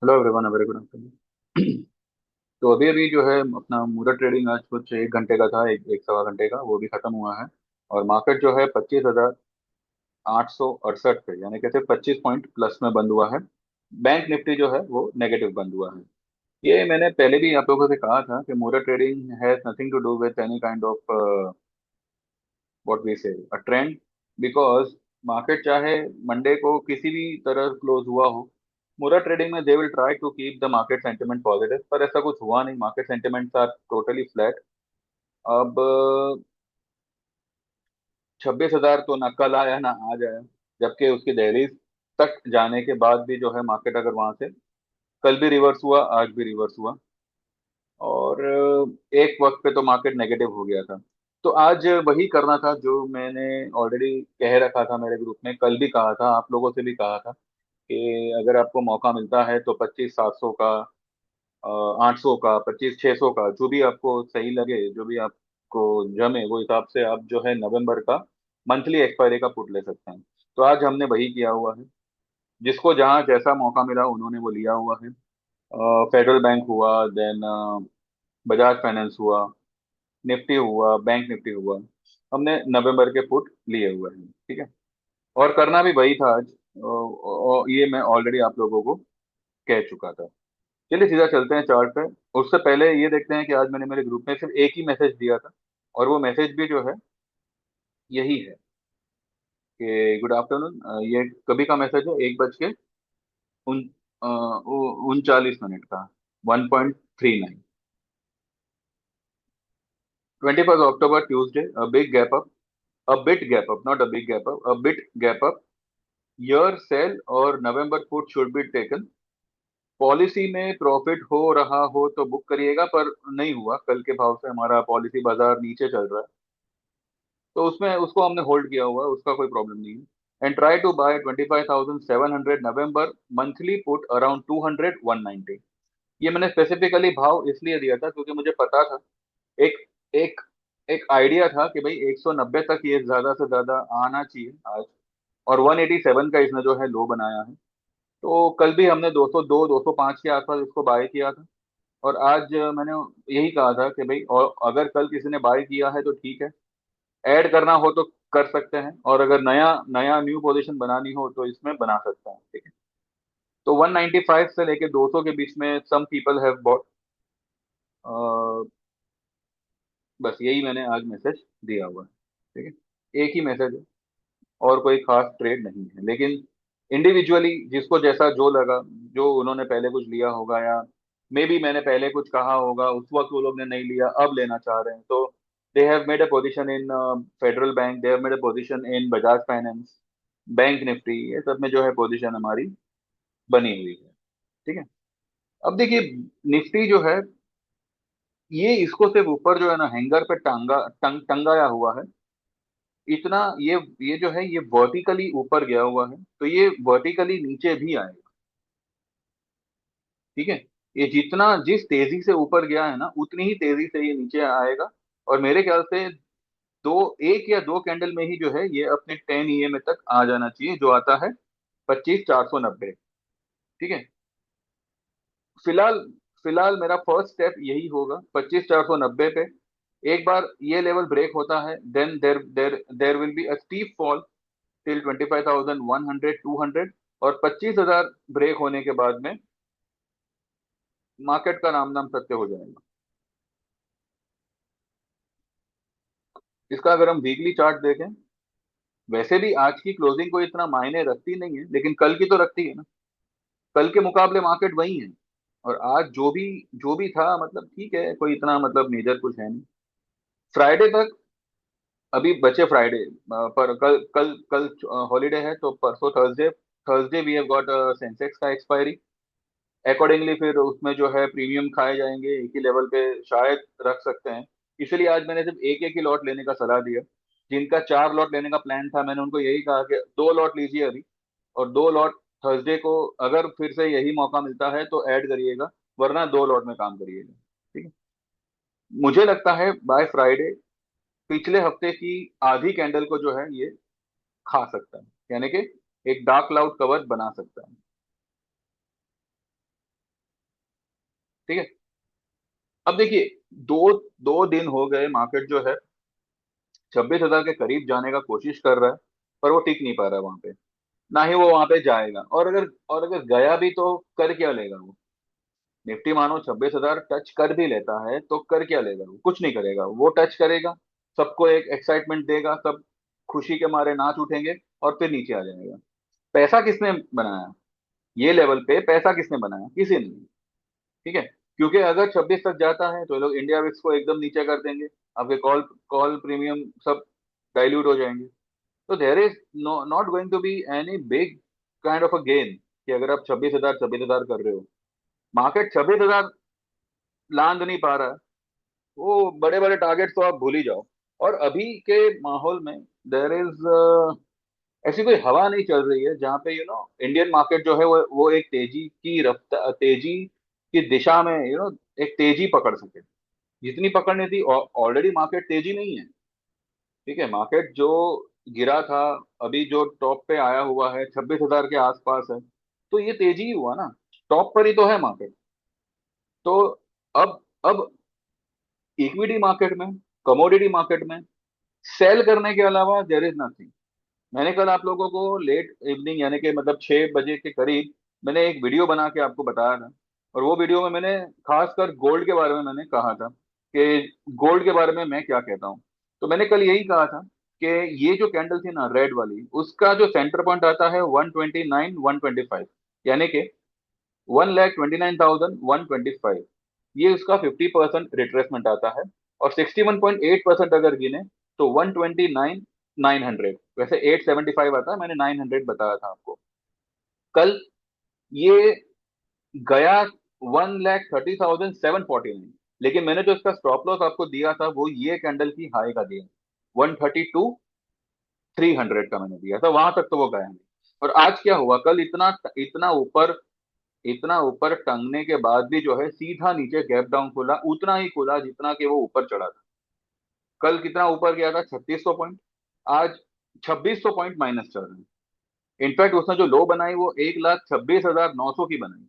Hello everyone, very good afternoon. तो अभी अभी जो है अपना मूलर ट्रेडिंग आज कुछ 1 घंटे का था, एक सवा घंटे का, वो भी खत्म हुआ है। और मार्केट जो है 25,868 पे, यानी कहते 25 पॉइंट प्लस में बंद हुआ है। बैंक निफ्टी जो है वो नेगेटिव बंद हुआ है। ये मैंने पहले भी आप लोगों से कहा था कि मूलर trading has nothing to do with any kind of what we say a trend, because market चाहे मंडे को किसी भी तरह क्लोज हुआ हो, मूलर ट्रेडिंग में they will try to keep the market sentiment positive, पर ऐसा कुछ हुआ नहीं। Market sentiments are totally flat. अब 26,000 तो ना कल आया ना आज आया, जबकि उसकी दहलीज तक जाने के बाद भी जो है मार्केट अगर वहां से कल भी रिवर्स हुआ, आज भी रिवर्स हुआ। और एक वक्त पे तो मार्केट नेगेटिव हो गया था। तो आज वही करना था जो मैंने ऑलरेडी कह रखा था, मेरे ग्रुप में कल भी कहा था, आप लोगों से भी कहा था कि अगर आपको मौका मिलता है तो 25,700 का, 800 का, 25,600 का, जो भी आपको सही लगे, जो भी आपको जमे, वो हिसाब से आप जो है नवंबर का मंथली एक्सपायरी का पुट ले सकते हैं। तो आज हमने वही किया हुआ है। जिसको जहाँ जैसा मौका मिला उन्होंने वो लिया हुआ है। फेडरल बैंक हुआ, देन बजाज फाइनेंस हुआ, निफ्टी हुआ, बैंक निफ्टी हुआ, हमने नवंबर के पुट लिए हुए हैं। ठीक है। और करना भी वही था आज। और ये मैं ऑलरेडी आप लोगों को कह चुका था। चलिए सीधा चलते हैं चार्ट पे। उससे पहले ये देखते हैं कि आज मैंने मेरे ग्रुप में सिर्फ एक ही मैसेज दिया था, और वो मैसेज भी जो है यही है कि गुड आफ्टरनून। ये कभी का मैसेज है, 1 बज के उन 39 मिनट का, 1.39। 21 October Tuesday, big gap up, a bit gap up, not a big gap up, a bit gap up. Year sell और November put should be taken. Policy में प्रॉफिट हो रहा हो तो बुक करिएगा, पर नहीं हुआ। कल के भाव से हमारा पॉलिसी बाजार नीचे चल रहा है, तो उसमें उसको हमने होल्ड किया हुआ है, उसका कोई प्रॉब्लम नहीं है। And try to buy 25,700 November monthly put around 200, 190। ये मैंने स्पेसिफिकली भाव इसलिए दिया था क्योंकि मुझे पता था, एक एक एक आइडिया था कि भाई 190 तक ये ज्यादा से ज्यादा आना चाहिए आज। और 187 का इसने जो है लो बनाया है। तो कल भी हमने 202 205 के आसपास इसको बाय किया था। और आज मैंने यही कहा था कि भाई, और अगर कल किसी ने बाय किया है तो ठीक है, ऐड करना हो तो कर सकते हैं, और अगर नया नया न्यू पोजीशन बनानी हो तो इसमें बना सकते हैं। ठीक है। तो 195 से लेके 200 के बीच में सम पीपल हैव बॉट। बस यही मैंने आज मैसेज दिया हुआ है। ठीक है, एक ही मैसेज है, और कोई खास ट्रेड नहीं है। लेकिन इंडिविजुअली जिसको जैसा जो लगा, जो उन्होंने पहले कुछ लिया होगा, या मे बी मैंने पहले कुछ कहा होगा, उस वक्त वो लोग ने नहीं लिया, अब लेना चाह रहे हैं, तो they have made a position in federal bank, they have made a position in Bajaj finance, bank Nifty, ये सब में जो है पोजीशन हमारी बनी हुई है। ठीक है। अब देखिए, निफ्टी जो है, ये इसको सिर्फ ऊपर जो है ना हैंगर पे टंगाया हुआ है। इतना ये जो है ये वर्टिकली ऊपर गया हुआ है, तो ये वर्टिकली नीचे भी आएगा। ठीक है। ये जितना जिस तेजी से ऊपर गया है ना, उतनी ही तेजी से ये नीचे आएगा। और मेरे ख्याल से दो एक या दो कैंडल में ही जो है ये अपने 10 EMA तक आ जाना चाहिए, जो आता है 25,490। ठीक है। फिलहाल फिलहाल मेरा फर्स्ट स्टेप यही होगा 25,490 पे। एक बार ये लेवल ब्रेक होता है, then there there there will be a steep fall till 25,100, 200। और 25,000 ब्रेक होने के बाद में मार्केट का नाम नाम सत्य हो जाएगा। इसका अगर हम वीकली चार्ट देखें, वैसे भी आज की क्लोजिंग को इतना मायने रखती नहीं है, लेकिन कल की तो रखती है ना। कल के मुकाबले मार्केट वही है। और आज जो भी था, मतलब ठीक है, कोई इतना मतलब मेजर कुछ है नहीं। फ्राइडे तक अभी बचे फ्राइडे, पर कल कल कल हॉलीडे है, तो परसों Thursday. Thursday we have got Sensex का एक्सपायरी। अकॉर्डिंगली फिर उसमें जो है प्रीमियम खाए जाएंगे, एक ही लेवल पे शायद रख सकते हैं। इसलिए आज मैंने सिर्फ एक एक ही लॉट लेने का सलाह दिया। जिनका 4 लॉट लेने का प्लान था, मैंने उनको यही कहा कि 2 लॉट लीजिए अभी, और 2 लॉट थर्सडे को अगर फिर से यही मौका मिलता है तो ऐड करिएगा, वरना 2 लॉट में काम करिएगा। ठीक है। मुझे लगता है बाय फ्राइडे पिछले हफ्ते की आधी कैंडल को जो है ये खा सकता है, यानी कि एक डार्क क्लाउड कवर बना सकता है। ठीक है। अब देखिए, दो दो दिन हो गए मार्केट जो है 26,000 के करीब जाने का कोशिश कर रहा है, पर वो टिक नहीं पा रहा है वहां पे। ना ही वो वहां पे जाएगा, और अगर गया भी तो कर क्या लेगा वो। निफ्टी मानो 26,000 टच कर भी लेता है तो कर क्या लेगा वो, कुछ नहीं करेगा। वो टच करेगा, सबको एक एक्साइटमेंट देगा, सब खुशी के मारे नाच उठेंगे और फिर नीचे आ जाएगा। पैसा किसने बनाया? ये लेवल पे पैसा किसने बनाया? किसी ने नहीं। ठीक है। क्योंकि अगर 26 तक जाता है तो ये लोग इंडिया विक्स को एकदम नीचे कर देंगे, आपके कॉल कॉल प्रीमियम सब डाइल्यूट हो जाएंगे। तो there is not going to be any big kind of a gain कि अगर आप 26,000 कर रहे हो। मार्केट 26,000 लांद नहीं पा रहा है, वो बड़े बड़े टारगेट तो आप भूल ही जाओ। और अभी के माहौल में देयर इज ऐसी कोई हवा नहीं चल रही है जहाँ पे इंडियन मार्केट जो है वो एक तेजी की रफ्तार, तेजी की दिशा में एक तेजी पकड़ सके। जितनी पकड़नी थी, ऑलरेडी मार्केट तेजी नहीं है। ठीक है, मार्केट जो गिरा था, अभी जो टॉप पे आया हुआ है 26,000 के आसपास है, तो ये तेजी ही हुआ ना। टॉप पर ही तो है मार्केट। तो अब इक्विटी मार्केट में, कमोडिटी मार्केट में सेल करने के अलावा देयर इज नथिंग। मैंने कल आप लोगों को लेट इवनिंग यानी कि मतलब 6 बजे के करीब मैंने एक वीडियो बना के आपको बताया था। और वो वीडियो में मैंने खासकर गोल्ड के बारे में मैंने कहा था कि गोल्ड के बारे में मैं क्या कहता हूँ। तो मैंने कल यही कहा था कि ये जो कैंडल थी ना रेड वाली, उसका जो सेंटर पॉइंट आता है 129,125, यानी कि 1,29,125, ये उसका 50% रिट्रेसमेंट आता है। और 61.8% अगर गिने तो 129,900, वैसे 875 आता है, मैंने 900 बताया था आपको कल। ये गया 1,30,749, लेकिन मैंने जो इसका स्टॉप लॉस आपको दिया था वो ये कैंडल की हाई का दिया, 132,300 का मैंने दिया था, वहां तक तो वो गया नहीं। और आज क्या हुआ, कल इतना इतना ऊपर टंगने के बाद भी जो है सीधा नीचे गैप डाउन खुला, उतना ही खुला जितना कि वो ऊपर चढ़ा था। कल कितना ऊपर गया था? 3600 पॉइंट। आज 2600 पॉइंट माइनस चल रहे हैं। इनफैक्ट उसने जो लो बनाई वो 1,26,900 की बनाई,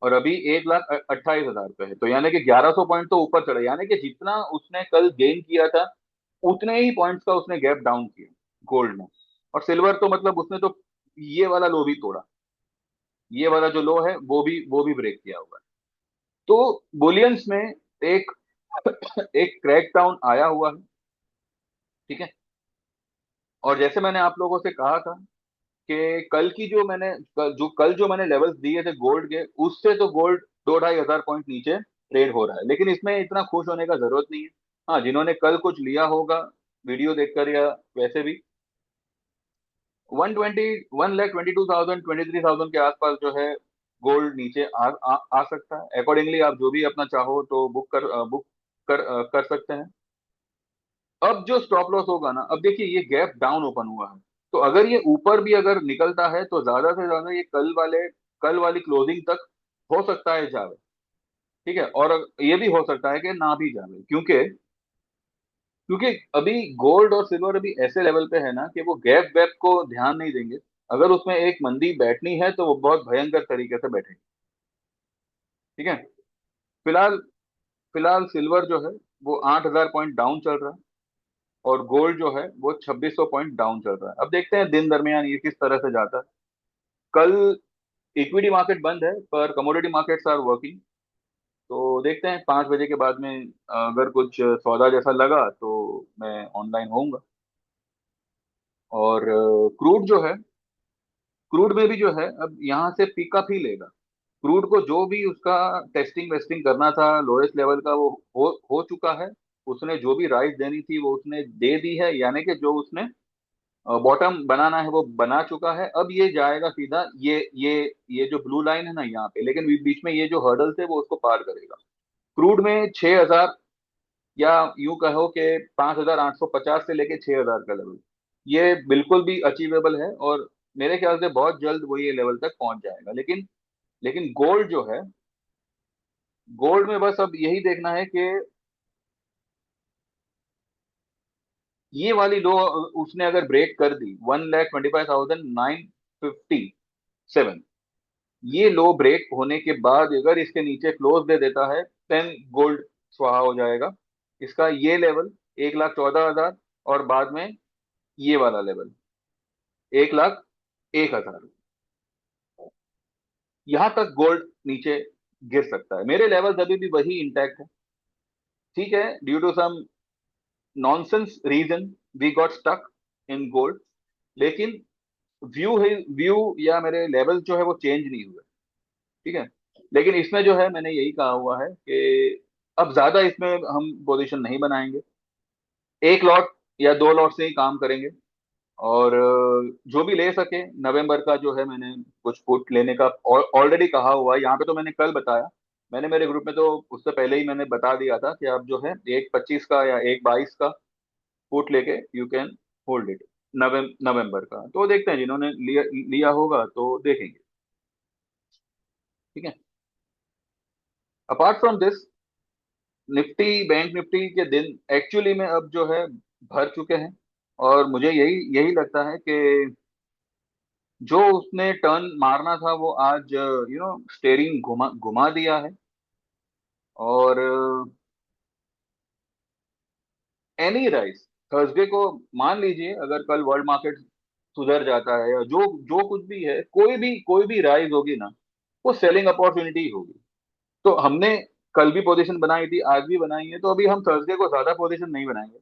और अभी 1,28,000 पे है। तो यानी कि 1100 पॉइंट तो ऊपर चढ़ा, यानी कि जितना उसने कल गेन किया था उतने ही पॉइंट्स का उसने गैप डाउन किया गोल्ड में। और सिल्वर तो मतलब उसने तो ये वाला लो भी तोड़ा, ये वाला जो लो है वो भी ब्रेक किया हुआ है। तो बुलियंस में एक एक क्रैक डाउन आया हुआ है। ठीक है। और जैसे मैंने आप लोगों से कहा था कि कल जो मैंने लेवल्स दिए थे गोल्ड के, उससे तो गोल्ड 2-2.5 हज़ार पॉइंट नीचे ट्रेड हो रहा है, लेकिन इसमें इतना खुश होने का जरूरत नहीं है। हाँ, जिन्होंने कल कुछ लिया होगा वीडियो देखकर या वैसे भी, 1,22,000 23,000 के आसपास जो है गोल्ड नीचे आ सकता है। अकॉर्डिंगली आप जो भी अपना चाहो तो बुक कर सकते हैं। अब जो स्टॉप लॉस होगा ना, अब देखिए ये गैप डाउन ओपन हुआ है, तो अगर ये ऊपर भी अगर निकलता है तो ज्यादा से ज्यादा ये कल वाली क्लोजिंग तक हो सकता है जावे। ठीक है। और ये भी हो सकता है कि ना भी जावे, क्योंकि क्योंकि अभी गोल्ड और सिल्वर अभी ऐसे लेवल पे है ना कि वो गैप वैप को ध्यान नहीं देंगे। अगर उसमें एक मंदी बैठनी है तो वो बहुत भयंकर तरीके से बैठेगी। ठीक है। फिलहाल फिलहाल सिल्वर जो है वो 8,000 पॉइंट डाउन चल रहा है, और गोल्ड जो है वो 2,600 पॉइंट डाउन चल रहा है। अब देखते हैं दिन दरमियान ये किस तरह से जाता है। कल इक्विटी मार्केट बंद है पर कमोडिटी मार्केट्स आर वर्किंग। तो देखते हैं 5 बजे के बाद में अगर कुछ सौदा जैसा लगा तो मैं ऑनलाइन होऊंगा। और क्रूड जो है, क्रूड में भी जो है अब यहाँ से पिकअप ही लेगा। क्रूड को जो भी उसका टेस्टिंग वेस्टिंग करना था लोएस्ट लेवल का वो हो चुका है। उसने जो भी राइस देनी थी वो उसने दे दी है, यानी कि जो उसने बॉटम बनाना है वो बना चुका है। अब ये जाएगा सीधा ये जो ब्लू लाइन है ना यहाँ पे, लेकिन बीच में ये जो हर्डल थे वो उसको पार करेगा। क्रूड में 6,000, या यूं कहो कि 5,850 से लेके 6,000 का लेवल, ये बिल्कुल भी अचीवेबल है। और मेरे ख्याल से बहुत जल्द वो ये लेवल तक पहुंच जाएगा। लेकिन गोल्ड जो है, गोल्ड में बस अब यही देखना है कि ये वाली लो उसने अगर ब्रेक कर दी 1,25,957, ये लो ब्रेक होने के बाद अगर इसके नीचे क्लोज दे देता है, देन गोल्ड स्वाहा हो जाएगा। इसका ये लेवल 1,14,000, और बाद में ये वाला लेवल 1,01,000, यहां तक गोल्ड नीचे गिर सकता है। मेरे लेवल्स अभी भी वही इंटैक्ट है। ठीक है, due to some nonsense reason we got stuck in gold, लेकिन व्यू या मेरे लेवल जो है वो चेंज नहीं हुए। ठीक है, लेकिन इसमें जो है मैंने यही कहा हुआ है कि अब ज्यादा इसमें हम पोजीशन नहीं बनाएंगे, एक लॉट या दो लॉट से ही काम करेंगे। और जो भी ले सके नवंबर का जो है, मैंने कुछ पुट लेने का ऑलरेडी कहा हुआ है यहाँ पे, तो मैंने कल बताया। मैंने मेरे ग्रुप में तो उससे पहले ही मैंने बता दिया था कि आप जो है 1,25 का या 1,22 का पुट लेके यू कैन होल्ड इट नवंबर का। तो देखते हैं, जिन्होंने लिया लिया होगा तो देखेंगे। ठीक है, apart from this, Nifty, bank Nifty के दिन एक्चुअली में अब जो है भर चुके हैं। और मुझे यही यही लगता है कि जो उसने टर्न मारना था वो आज स्टेयरिंग घुमा घुमा दिया है। और एनी राइज थर्सडे को, मान लीजिए अगर कल वर्ल्ड मार्केट सुधर जाता है, या जो जो कुछ भी है, कोई भी राइज होगी ना, वो सेलिंग अपॉर्चुनिटी होगी। तो हमने कल भी पोजीशन बनाई थी, आज भी बनाई है, तो अभी हम थर्सडे को ज्यादा पोजीशन नहीं बनाएंगे।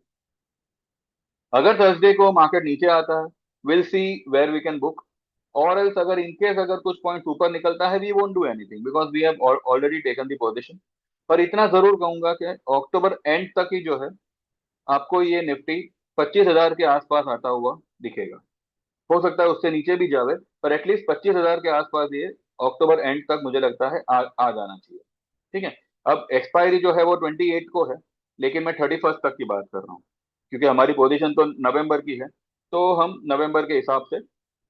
अगर थर्सडे को मार्केट नीचे आता है, will see where we can book. और एल्स अगर इनकेस अगर कुछ पॉइंट ऊपर निकलता है, we won't do anything because we have already taken the position. पर इतना जरूर कहूंगा कि अक्टूबर एंड तक ही जो है आपको ये निफ्टी 25,000 के आसपास आता हुआ दिखेगा। हो सकता है उससे नीचे भी जावे, पर एटलीस्ट 25,000 के आसपास ये अक्टूबर एंड तक मुझे लगता है आ जाना चाहिए। ठीक है, अब एक्सपायरी जो है वो 28 को है, लेकिन मैं 31st तक की बात कर रहा हूँ, क्योंकि हमारी पोजीशन तो नवंबर की है। तो हम नवंबर के हिसाब से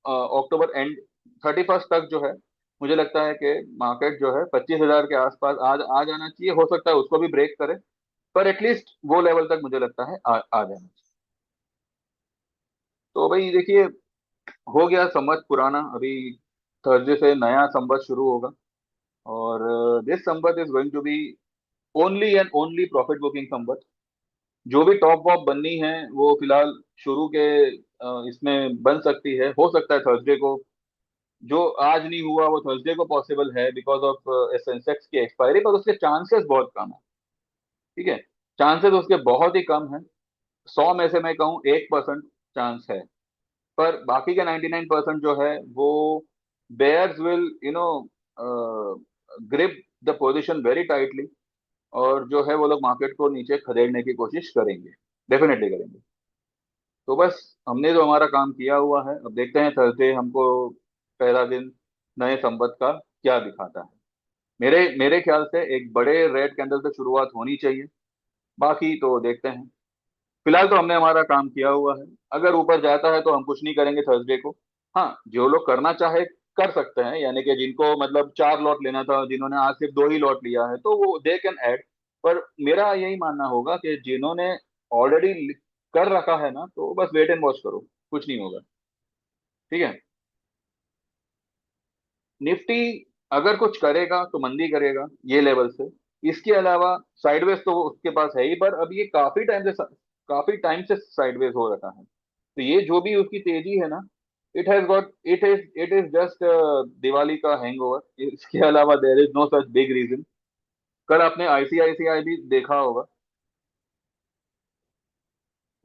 अक्टूबर एंड 31st तक जो है, मुझे लगता है कि मार्केट जो है 25,000 के आसपास आ जाना चाहिए। हो सकता है उसको भी ब्रेक करे, पर एटलीस्ट वो लेवल तक मुझे लगता है आ जाना चाहिए। तो भाई देखिए, हो गया संवत पुराना, अभी थर्सडे से नया संवत शुरू होगा। और this samvat is going to be only and only profit booking samvat. जो भी टॉप वॉप बननी है वो फिलहाल शुरू के इसमें बन सकती है। हो सकता है थर्सडे को, जो आज नहीं हुआ वो थर्सडे को पॉसिबल है बिकॉज ऑफ सेंसेक्स की एक्सपायरी, पर उसके चांसेस बहुत कम है। ठीक है, चांसेस उसके बहुत ही कम है। 100 में से मैं कहूँ 1% चांस है। पर बाकी के 99% जो है वो bears will grip the position very tightly, और जो है वो लोग मार्केट को नीचे खदेड़ने की कोशिश करेंगे, डेफिनेटली करेंगे। तो बस हमने जो हमारा काम किया हुआ है, अब देखते हैं थर्सडे हमको पहला दिन नए संवत का क्या दिखाता है। मेरे मेरे ख्याल से एक बड़े रेड कैंडल से शुरुआत होनी चाहिए, बाकी तो देखते हैं। फिलहाल तो हमने हमारा काम किया हुआ है। अगर ऊपर जाता है तो हम कुछ नहीं करेंगे थर्सडे को। हाँ, जो लोग करना चाहे कर सकते हैं, यानी कि जिनको मतलब 4 लॉट लेना था, जिन्होंने आज सिर्फ 2 ही लॉट लिया है, तो वो दे कैन ऐड। पर मेरा यही मानना होगा कि जिन्होंने ऑलरेडी कर रखा है ना, तो बस वेट एंड वॉच करो, कुछ नहीं होगा। ठीक है, निफ्टी अगर कुछ करेगा तो मंदी करेगा ये लेवल से। इसके अलावा साइडवेज तो उसके पास है ही, पर अब ये काफी टाइम से साइडवेज हो रखा है। तो ये जो भी उसकी तेजी है ना, इट इज जस्ट दिवाली का हैंगओवर। इसके अलावा there is no such big reason. कल आपने आईसीआईसीआई भी देखा होगा,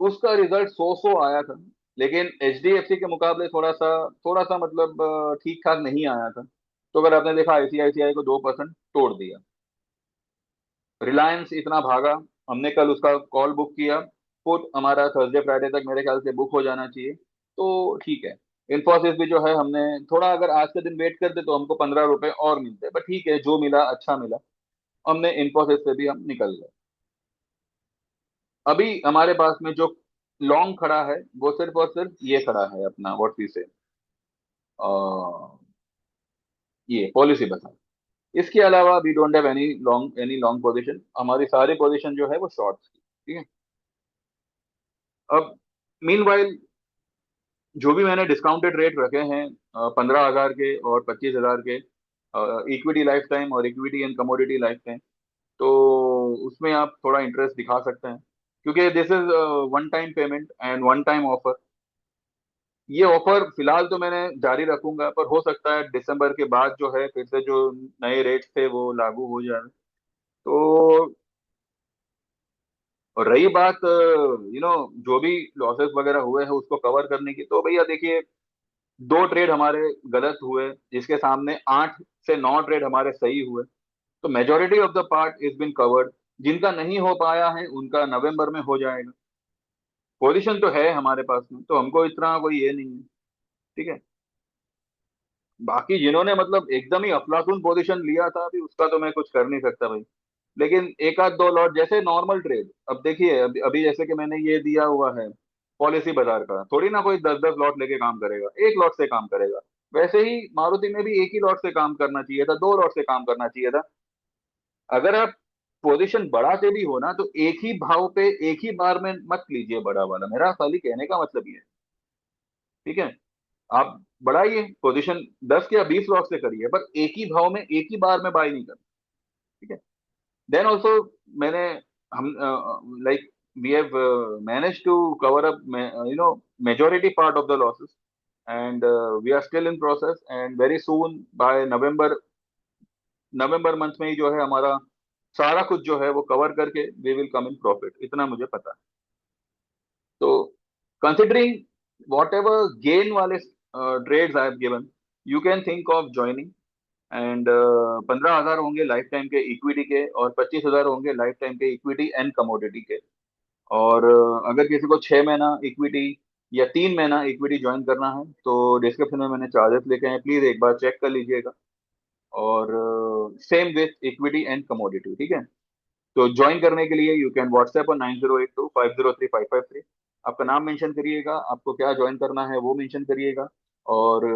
उसका रिजल्ट सो सो आया था, लेकिन एचडीएफसी के मुकाबले थोड़ा सा मतलब ठीक ठाक नहीं आया था। तो अगर आपने देखा, आईसीआईसीआई को 2% तोड़ दिया। रिलायंस इतना भागा, हमने कल उसका कॉल बुक किया। पुट हमारा थर्सडे फ्राइडे तक मेरे ख्याल से बुक हो जाना चाहिए, तो ठीक है। इन्फोसिस भी जो है, हमने थोड़ा अगर आज के दिन वेट करते तो हमको 15 रुपए और मिलते, बट ठीक है, जो मिला अच्छा मिला। हमने इन्फोसिस से भी हम निकल गए। अभी हमारे पास में जो लॉन्ग खड़ा है वो सिर्फ और सिर्फ ये खड़ा है अपना, व्हाट वी से, ये पॉलिसी बता। इसके अलावा we don't have any long position. हमारी सारी पोजीशन जो है वो शॉर्ट्स की। ठीक है, अब मीनवाइल जो भी मैंने डिस्काउंटेड रेट रखे हैं 15,000 के और 25,000 के, इक्विटी लाइफ टाइम और equity and commodity life time. तो उसमें आप थोड़ा इंटरेस्ट दिखा सकते हैं, क्योंकि this is one time payment and one time offer. ये ऑफर फिलहाल तो मैंने जारी रखूंगा, पर हो सकता है दिसंबर के बाद जो है फिर से जो नए रेट्स थे वो लागू हो जाए। तो और रही बात जो भी लॉसेस वगैरह हुए हैं उसको कवर करने की, तो भैया देखिए, दो ट्रेड हमारे गलत हुए जिसके सामने 8 से 9 ट्रेड हमारे सही हुए। तो majority of the part is been covered. जिनका नहीं हो पाया है उनका नवंबर में हो जाएगा। पोजीशन तो है हमारे पास में, तो हमको इतना कोई ये नहीं है। ठीक है। बाकी जिन्होंने मतलब एकदम ही अफलातून पोजीशन लिया था, अभी उसका तो मैं कुछ कर नहीं सकता भाई। लेकिन एक आध दो लॉट जैसे नॉर्मल ट्रेड, अब देखिए अभी जैसे कि मैंने ये दिया हुआ है पॉलिसी बाजार का, थोड़ी ना कोई 10-10 लॉट लेके काम करेगा, एक लॉट से काम करेगा। वैसे ही मारुति में भी एक ही लॉट से काम करना चाहिए था, 2 लॉट से काम करना चाहिए था। अगर आप पोजीशन बढ़ाते भी हो ना, तो एक ही भाव पे एक ही बार में मत लीजिए बड़ा वाला। मेरा खाली कहने का मतलब ये है। ठीक है। आप बढ़ाइए पोजीशन, 10 या 20 लॉट से करिए, पर एक ही भाव में एक ही बार में बाय नहीं करना। ठीक है। देन ऑल्सो मैंने हम like we have manage to cover up majority part of the losses, and we are still in process, and very soon by November month में ही जो है हमारा सारा कुछ जो है वो कवर करके we will come in profit, इतना मुझे पता है। तो कंसिडरिंग वॉट एवर गेन वाले trades I have given, you can think of joining. And 15,000 होंगे लाइफ टाइम के इक्विटी के, और 25,000 होंगे लाइफ टाइम के इक्विटी एंड कमोडिटी के। और अगर किसी को 6 महीना इक्विटी या 3 महीना इक्विटी ज्वाइन करना है, तो डिस्क्रिप्शन में मैंने चार्जेस लिखे हैं, प्लीज एक बार चेक कर लीजिएगा। और same with equity and commodity. ठीक है। तो ज्वाइन करने के लिए यू कैन व्हाट्सएप और 9082503553। आपका नाम मेंशन करिएगा, आपको क्या ज्वाइन करना है वो मेंशन करिएगा। और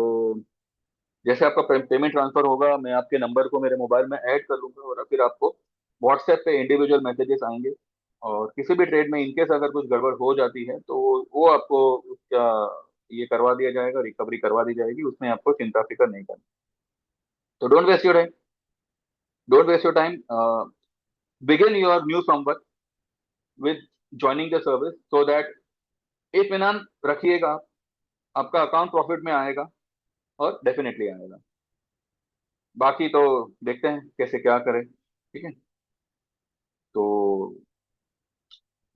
जैसे आपका पेमेंट ट्रांसफर होगा, मैं आपके नंबर को मेरे मोबाइल में ऐड कर लूंगा, और फिर आपको व्हाट्सएप पे इंडिविजुअल मैसेजेस आएंगे। और किसी भी ट्रेड में इनकेस अगर कुछ गड़बड़ हो जाती है, तो वो आपको उसका ये करवा दिया जाएगा, रिकवरी करवा दी जाएगी, उसमें आपको चिंता फिक्र नहीं करनी। तो don't waste your time, begin your new someone with joining the service, so that इत्मीनान रखिएगा आप, आपका अकाउंट प्रॉफिट में आएगा, और डेफिनेटली आएगा। बाकी तो देखते हैं कैसे क्या करें। ठीक है। तो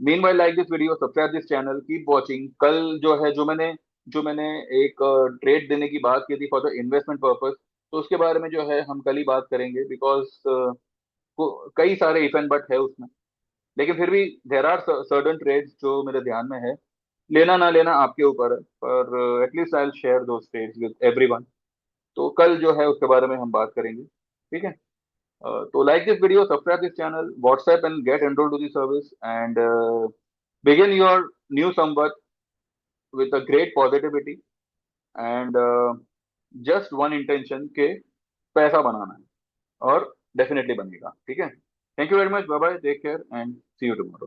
mean while like this video, subscribe this channel, keep watching. कल जो मैंने एक ट्रेड देने की बात की थी फॉर द इन्वेस्टमेंट पर्पस, तो उसके बारे में जो है हम कल ही बात करेंगे, बिकॉज कई सारे इफ एंड बट है उसमें। लेकिन फिर भी देर आर सर्टन ट्रेड्स जो मेरे ध्यान में है। लेना ना लेना आपके ऊपर है, पर at least I will share those trades with everyone. तो कल जो है उसके बारे में हम बात करेंगे। ठीक है। तो like this video, subscribe this channel, WhatsApp and get enrolled to the service, and begin your new samvat with a great positivity, and just one intention के पैसा बनाना है, और डेफिनेटली बनेगा। ठीक है। Thank you very much, bye bye, take care and see you tomorrow.